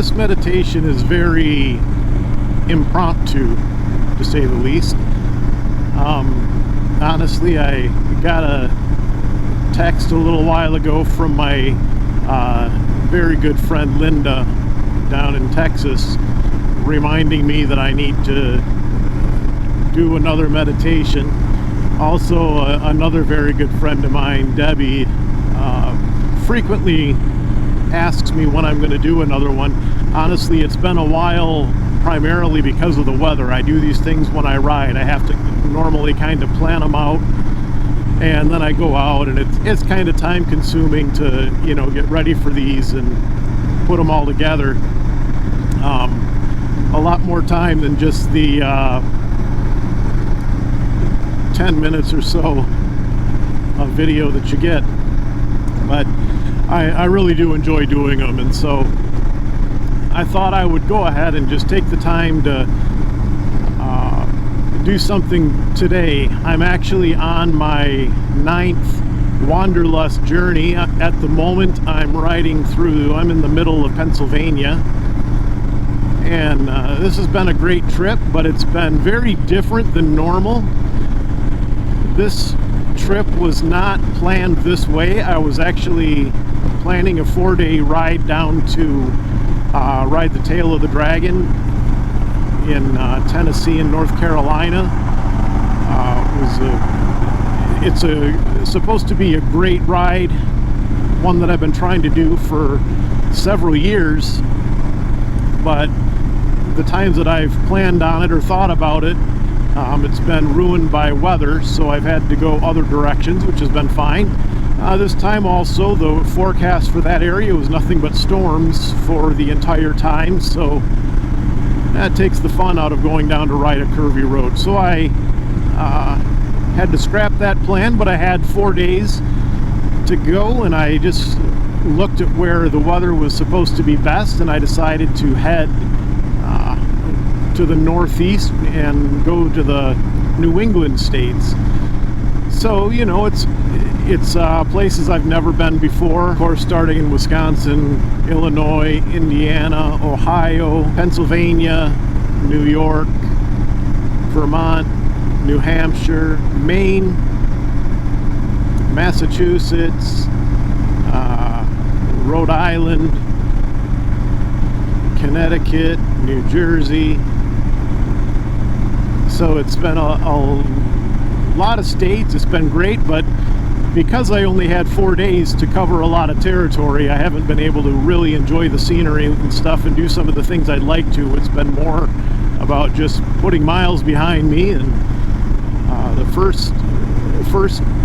this meditation is very impromptu, to say the least. Honestly, I got a text a little while ago from my very good friend Linda down in Texas, reminding me that I need to do another meditation. Also, another very good friend of mine, Debbie, frequently asks me when I'm going to do another one. Honestly, it's been a while, primarily because of the weather. I do these things when I ride. I have to normally kind of plan them out, and then I go out, and it's kind of time consuming to, you know, get ready for these and put them all together. A lot more time than just the 10 minutes or so of video that you get, but I really do enjoy doing them, and so I thought I would go ahead and just take the time to do something today. I'm actually on my 9th Wanderlust journey. At the moment, I'm in the middle of Pennsylvania, and this has been a great trip, but it's been very different than normal. This trip was not planned this way. I was actually planning a 4-day ride down to ride the tail of the dragon in Tennessee and North Carolina. It's supposed to be a great ride, one that I've been trying to do for several years, but the times that I've planned on it or thought about it, it's been ruined by weather, so I've had to go other directions, which has been fine. This time also, the forecast for that area was nothing but storms for the entire time, so that takes the fun out of going down to ride a curvy road. So I had to scrap that plan, but I had 4 days to go, and I just looked at where the weather was supposed to be best, and I decided to head to the northeast and go to the New England states. So, you know, it's places I've never been before. Of course, starting in Wisconsin, Illinois, Indiana, Ohio, Pennsylvania, New York, Vermont, New Hampshire, Maine, Massachusetts, Rhode Island, Connecticut, New Jersey. So it's been a lot of states. It's been great, but because I only had 4 days to cover a lot of territory, I haven't been able to really enjoy the scenery and stuff and do some of the things I'd like to. It's been more about just putting miles behind me, and the first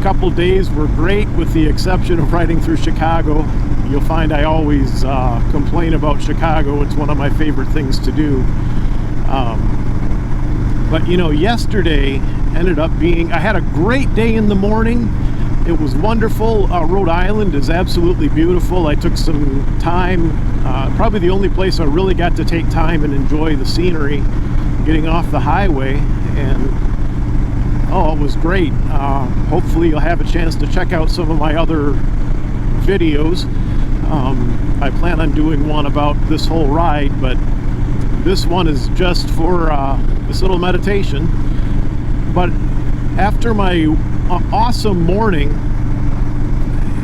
couple days were great, with the exception of riding through Chicago. You'll find I always complain about Chicago. It's one of my favorite things to do. But you know, yesterday ended up being, I had a great day in the morning. It was wonderful. Rhode Island is absolutely beautiful. I took some time, probably the only place I really got to take time and enjoy the scenery, getting off the highway, and oh, it was great. Hopefully you'll have a chance to check out some of my other videos. I plan on doing one about this whole ride, but this one is just for this little meditation. But after my awesome morning,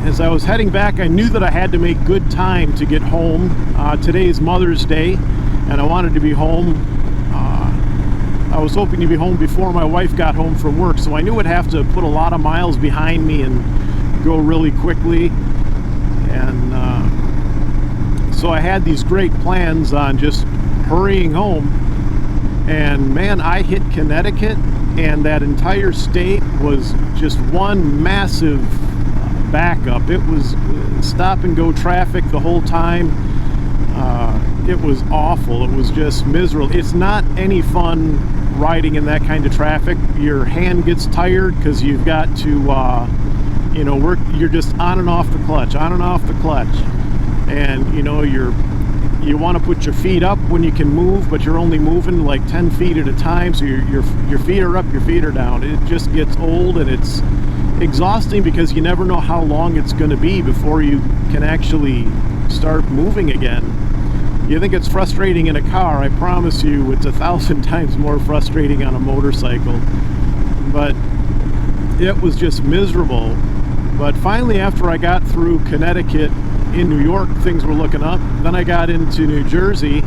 as I was heading back, I knew that I had to make good time to get home. Today's Mother's Day, and I wanted to be home. I was hoping to be home before my wife got home from work, so I knew I'd have to put a lot of miles behind me and go really quickly. And so I had these great plans on just hurrying home, and man, I hit Connecticut, and that entire state was just one massive backup. It was stop and go traffic the whole time. It was awful. It was just miserable. It's not any fun riding in that kind of traffic. Your hand gets tired because you've got to you know, you're just on and off the clutch, on and off the clutch, and you know, you want to put your feet up when you can move, but you're only moving like 10 feet at a time, so your feet are up, your feet are down. It just gets old, and it's exhausting because you never know how long it's going to be before you can actually start moving again. You think it's frustrating in a car, I promise you it's 1,000 times more frustrating on a motorcycle. But it was just miserable. But finally, after I got through Connecticut, in New York, things were looking up. Then I got into New Jersey,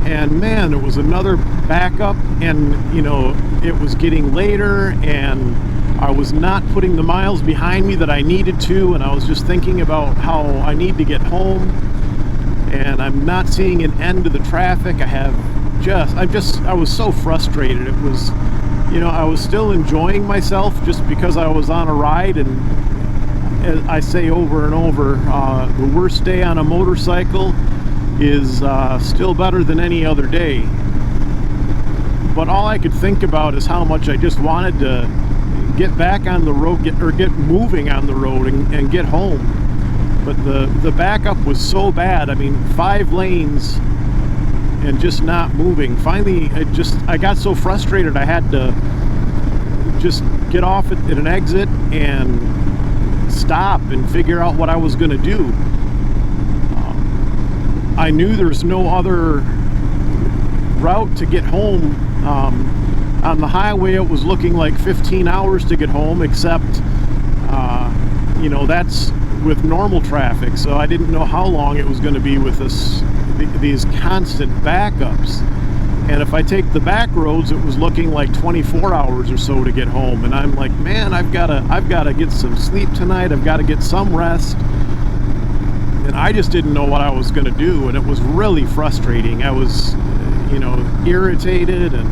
and man, it was another backup, and you know, it was getting later, and I was not putting the miles behind me that I needed to, and I was just thinking about how I need to get home, and I'm not seeing an end to the traffic. I was so frustrated. It was, you know, I was still enjoying myself just because I was on a ride, and as I say over and over, the worst day on a motorcycle is still better than any other day. But all I could think about is how much I just wanted to get back on the road, get moving on the road and get home. But the backup was so bad. I mean, 5 lanes and just not moving. Finally, I got so frustrated I had to just get off at an exit and stop and figure out what I was going to do. I knew there's no other route to get home. On the highway, it was looking like 15 hours to get home, except, you know, that's with normal traffic, so I didn't know how long it was going to be with these constant backups. And if I take the back roads, it was looking like 24 hours or so to get home. And I'm like, man, I've got to get some sleep tonight. I've got to get some rest. And I just didn't know what I was going to do, and it was really frustrating. I was, you know, irritated and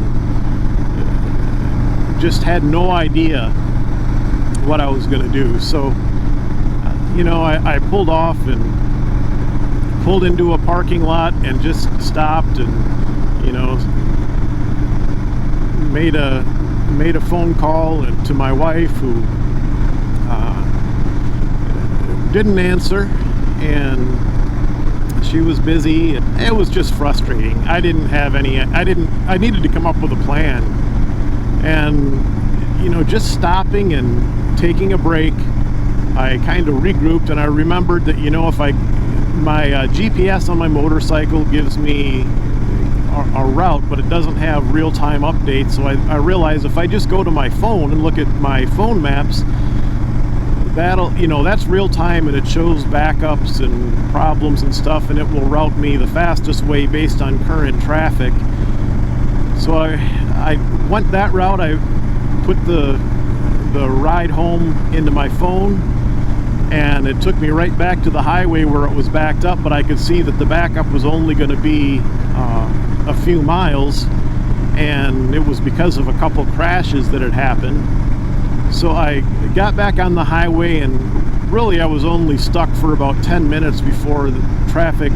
just had no idea what I was going to do. So, you know, I pulled off and pulled into a parking lot and just stopped and, you know, made a phone call to my wife, who didn't answer, and she was busy. It was just frustrating. I needed to come up with a plan, and you know, just stopping and taking a break, I kind of regrouped, and I remembered that, you know, if my GPS on my motorcycle gives me a route, but it doesn't have real-time updates. So I realized if I just go to my phone and look at my phone maps, that'll, you know, that's real-time, and it shows backups and problems and stuff, and it will route me the fastest way based on current traffic. So I went that route. I put the ride home into my phone, and it took me right back to the highway where it was backed up, but I could see that the backup was only going to be a few miles, and it was because of a couple crashes that had happened. So I got back on the highway, and really I was only stuck for about 10 minutes before the traffic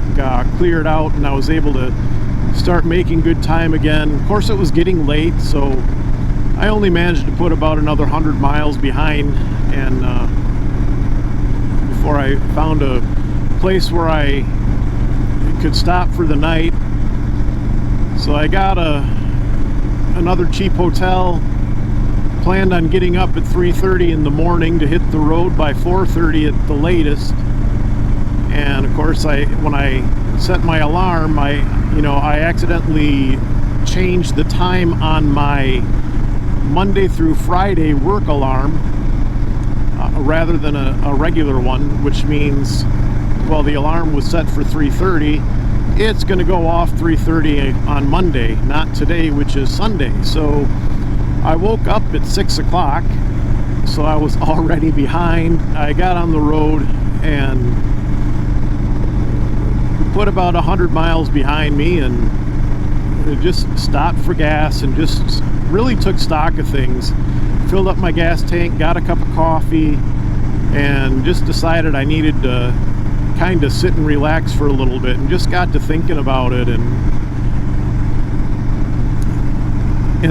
cleared out, and I was able to start making good time again. Of course, it was getting late, so I only managed to put about another 100 miles behind, and before I found a place where I could stop for the night. So I got another cheap hotel, planned on getting up at 3:30 in the morning to hit the road by 4:30 at the latest. And of course, when I set my alarm, I accidentally changed the time on my Monday through Friday work alarm rather than a regular one, which means, well, the alarm was set for 3:30. It's going to go off 3:30 on Monday, not today, which is Sunday. So I woke up at 6 o'clock, so I was already behind. I got on the road and put about 100 miles behind me, and just stopped for gas and just really took stock of things. Filled up my gas tank, got a cup of coffee, and just decided I needed to kind of sit and relax for a little bit, and just got to thinking about it, and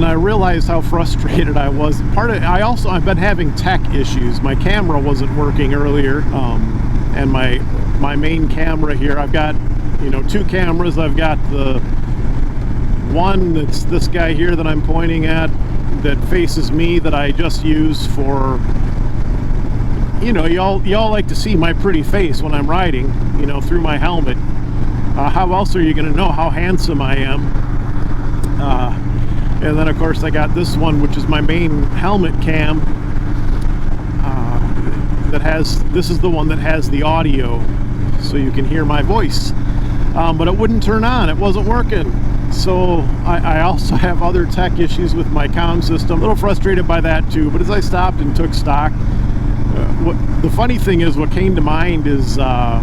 I realized how frustrated I was. I've been having tech issues. My camera wasn't working earlier, and my main camera here, I've got, two cameras. I've got the one that's this guy here that I'm pointing at, that faces me, that I just use for, y'all like to see my pretty face when I'm riding, through my helmet. How else are you going to know how handsome I am? And then of course I got this one, which is my main helmet cam, this is the one that has the audio, so you can hear my voice. But it wouldn't turn on, it wasn't working. So I also have other tech issues with my comm system. A little frustrated by that too, but as I stopped and took stock, the funny thing is, what came to mind is a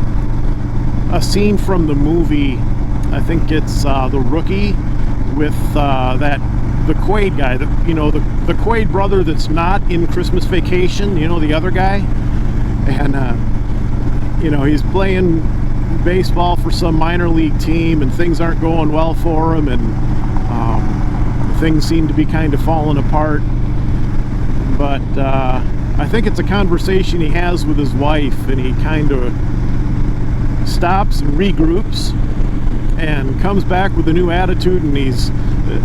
scene from the movie, I think it's The Rookie, with the Quaid guy, the Quaid brother that's not in Christmas Vacation, the other guy. And he's playing baseball for some minor league team, and things aren't going well for him, and things seem to be kind of falling apart. But I think it's a conversation he has with his wife, and he kind of stops and regroups and comes back with a new attitude, and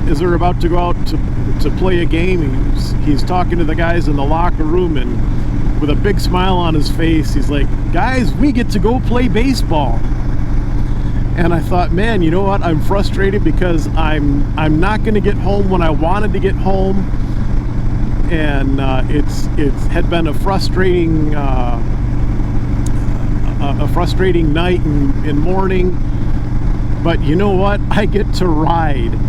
as they're about to go out to play a game, he's talking to the guys in the locker room, and with a big smile on his face, he's like, "Guys, we get to go play baseball." And I thought, man, you know what? I'm frustrated because I'm not going to get home when I wanted to get home, and it's had been a frustrating night and morning. But you know what? I get to ride.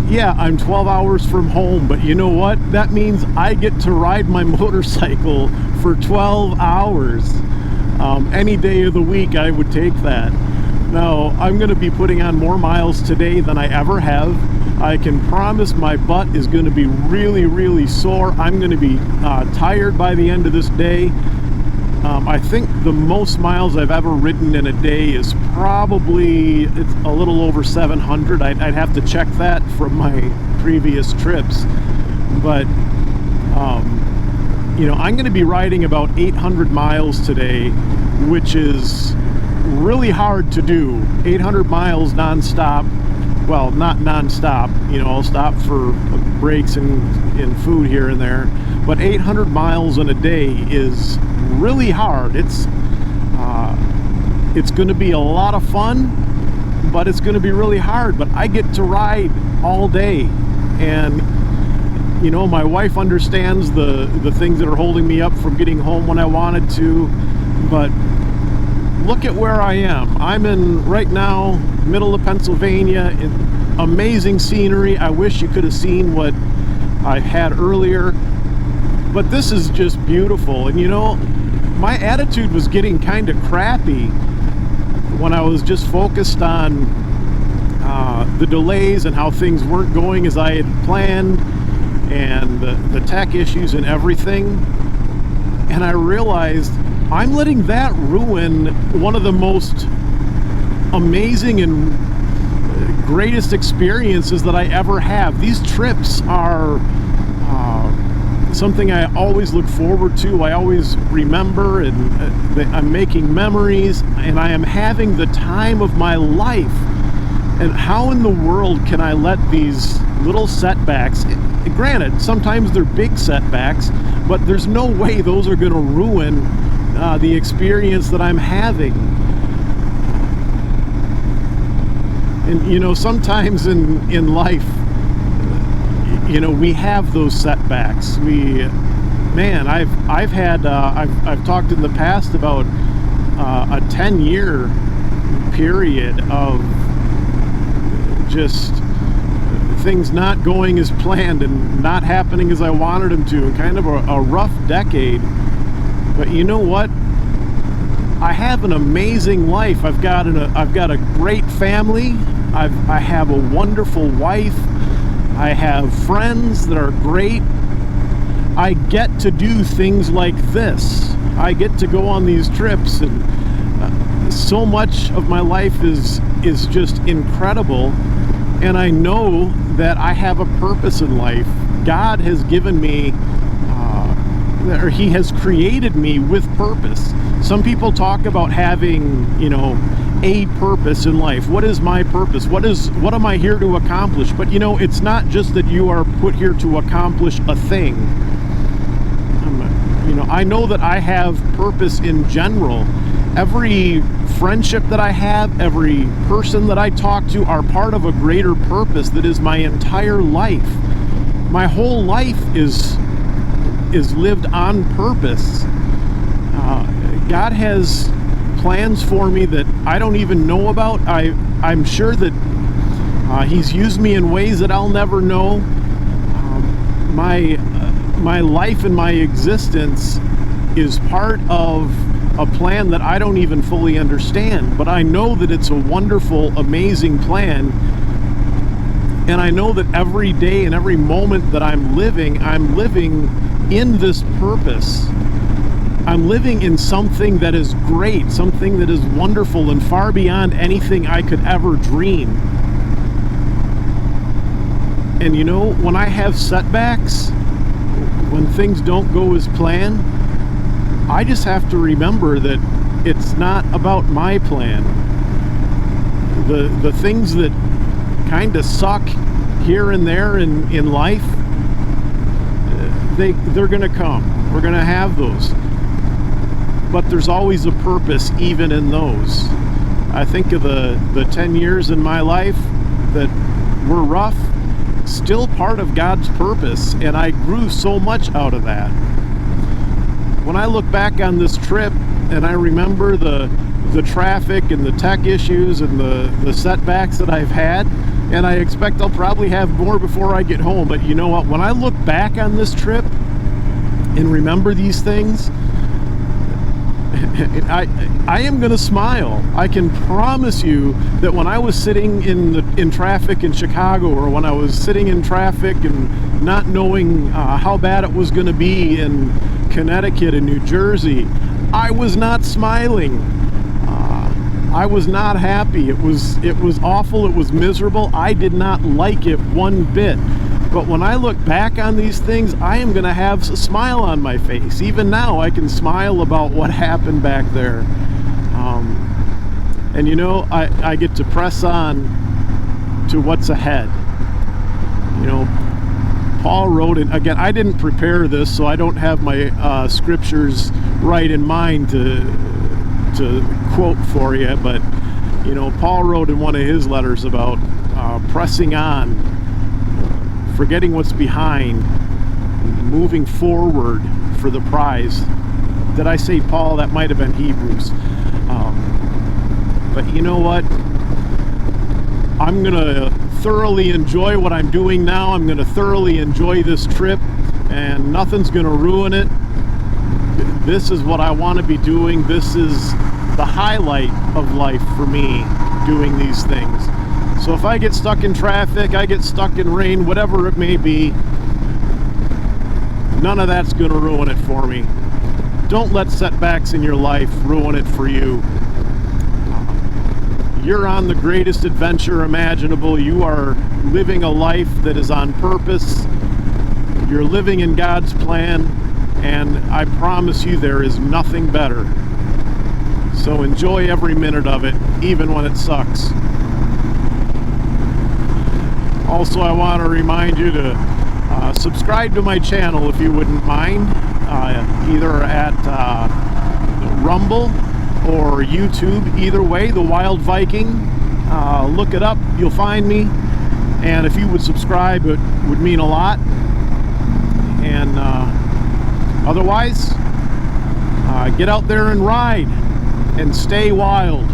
Yeah, I'm 12 hours from home, but you know what? That means I get to ride my motorcycle for 12 hours. Any day of the week, I would take that. Now, I'm going to be putting on more miles today than I ever have. I can promise my butt is going to be really, really sore. I'm going to be tired by the end of this day. I think the most miles I've ever ridden in a day is probably, it's a little over 700. I'd have to check that from my previous trips. But, I'm going to be riding about 800 miles today, which is really hard to do. 800 miles non-stop. Well, not non-stop. I'll stop for breaks and food here and there. But 800 miles in a day is really hard. It's going to be a lot of fun, but it's going to be really hard. But I get to ride all day, and my wife understands the things that are holding me up from getting home when I wanted to. But look at where I am. I'm in, right now, middle of Pennsylvania. Amazing scenery. I wish you could have seen what I had earlier. But this is just beautiful. And my attitude was getting kind of crappy when I was just focused on the delays and how things weren't going as I had planned, and the tech issues and everything. And I realized I'm letting that ruin one of the most amazing and greatest experiences that I ever have. These trips are something I always look forward to. I always remember, and I'm making memories, and I am having the time of my life. And how in the world can I let these little setbacks, granted, sometimes they're big setbacks, but there's no way those are going to ruin the experience that I'm having. And sometimes in life, we have those setbacks. I've talked in the past about a 10-year period of just things not going as planned and not happening as I wanted them to, and kind of a rough decade. But you know what? I have an amazing life. I've got a great family. I have a wonderful wife. I have friends that are great. I get to do things like this. I get to go on these trips, and so much of my life is just incredible. And I know that I have a purpose in life. God has given me, or He has created me with purpose. Some people talk about having, a purpose in life. What is my purpose? What am I here to accomplish? But it's not just that you are put here to accomplish a thing. I know that I have purpose in general, Every friendship that I have, every person that I talk to are part of a greater purpose that is my entire life. My whole life is lived on purpose. God has plans for me that I don't even know about. I'm sure that He's used me in ways that I'll never know. My life and my existence is part of a plan that I don't even fully understand, but I know that it's a wonderful, amazing plan. And I know that every day and every moment that I'm living in this purpose. I'm living in something that is great, something that is wonderful and far beyond anything I could ever dream. And you know, when I have setbacks, when things don't go as planned, I just have to remember that it's not about my plan. The things that kind of suck here and there in life, they're going to come. We're going to have those. But there's always a purpose even in those. I think of the 10 years in my life that were rough, still part of God's purpose, and I grew so much out of that. When I look back on this trip and I remember the traffic and the tech issues and the setbacks that I've had, and I expect I'll probably have more before I get home, but you know what? When I look back on this trip and remember these things, I am going to smile. I can promise you that when I was sitting in traffic in Chicago, or when I was sitting in traffic and not knowing how bad it was going to be in Connecticut and New Jersey, I was not smiling. I was not happy. It was awful. It was miserable. I did not like it one bit. But when I look back on these things, I am going to have a smile on my face. Even now, I can smile about what happened back there. And you know, I get to press on to what's ahead. You know, Paul wrote it. Again, I didn't prepare this, so I don't have my scriptures right in mind to quote for you. But, you know, Paul wrote in one of his letters about pressing on, forgetting what's behind, moving forward for the prize. Did I say Paul? That might have been Hebrews. But you know what? I'm going to thoroughly enjoy what I'm doing now. I'm going to thoroughly enjoy this trip, and nothing's going to ruin it. This is what I want to be doing. This is the highlight of life for me, doing these things. So if I get stuck in traffic, I get stuck in rain, whatever it may be, none of that's going to ruin it for me. Don't let setbacks in your life ruin it for you. You're on the greatest adventure imaginable. You are living a life that is on purpose. You're living in God's plan, and I promise you there is nothing better. So enjoy every minute of it, even when it sucks. Also, I want to remind you to subscribe to my channel if you wouldn't mind, either at Rumble or YouTube. Either way, The Wild Viking. Look it up, you'll find me. And if you would subscribe, it would mean a lot. And otherwise, get out there and ride and stay wild.